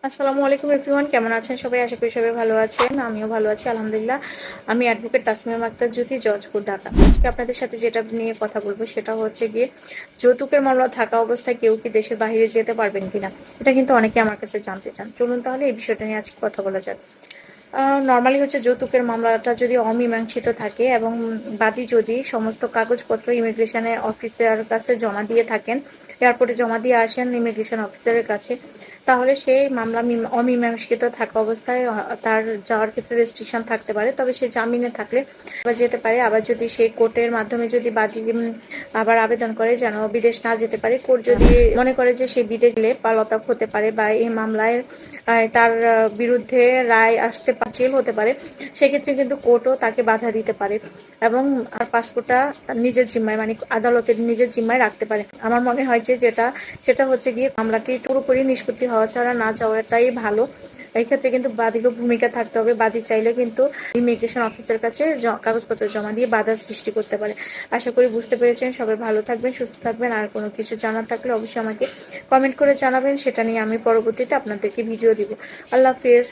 আসসালামু আলাইকুম এভরিওয়ান, কেমন আছেন সবাই? আশা করি সবাই ভালো আছেন। আমিও ভালো আছি আলহামদুলিল্লাহ। আমি অ্যাডভোকেট তাসমিমা আক্তার জ্যোতি, জজকোর্ট, ঢাকা। আজকে আপনাদের সাথে যেটা নিয়ে কথা বলবো সেটা হচ্ছে গিয়ে যৌতুকের মামলা থাকা অবস্থায় কেউ কি দেশের বাইরে যেতে পারবেন কিনা। এটা কিন্তু অনেকে আমার কাছে জানতে চান। চলুন তাহলে এই বিষয়টা নিয়ে আজকে কথা বলা যাক। নরমালি হচ্ছে যৌতুকের মামলাটা যদি অমীমাংসিত থাকে এবং বাদী যদি সমস্ত কাগজপত্র ইমিগ্রেশনের অফিসারের কাছে জমা দিয়ে থাকেন, এয়ারপোর্টে জমা দিয়ে আসেন ইমিগ্রেশন অফিসারের কাছে, তাহলে সেই মামলা অমীমাংসিত থাকা অবস্থায় তার যাওয়ার ক্ষেত্রে রেস্ট্রিকশন থাকতে পারে। তবে সে জামিনে থাকলে আবার যেতে পারে। আবার যদি সেই কোর্টের মাধ্যমে যদি বাদী আবার আবেদন করে যেন বিদেশ না যেতে পারে, কোর্ট যদি মনে করে যে সে বিদেশ গেলে পলাতক হতে পারে বা এই মামলায় তার বিরুদ্ধে রায় আসতে জেল হতে পারে, সেক্ষেত্রে কিন্তু কোর্টও তাকে বাধা দিতে পারে এবং পাসপোর্টটা নিজের জিম্মায়, মানে আদালতের নিজের জিম্মায় রাখতে পারে। আমার মনে হয় যে সেটা হচ্ছে গিয়ে মামলাটি পুরোপুরি নিষ্পত্তি হওয়া ছাড়া না যাওয়াটাই ভালো। এই ক্ষেত্রে কিন্তু বাদীরও ভূমিকা থাকতে হবে। বাদী চাইলে কিন্তু ইমিগ্রেশন অফিসের কাছে কাগজপত্র জমা দিয়ে বাধা সৃষ্টি করতে পারে। আশা করি বুঝতে পেরেছেন। সবাই ভালো থাকবেন, সুস্থ থাকবেন। আর কোনো কিছু জানার থাকলে অবশ্যই আমাকে কমেন্ট করে জানাবেন, সেটা নিয়ে আমি পরবর্তীতে আপনাদেরকে ভিডিও দিব। আল্লাহ হাফেজ।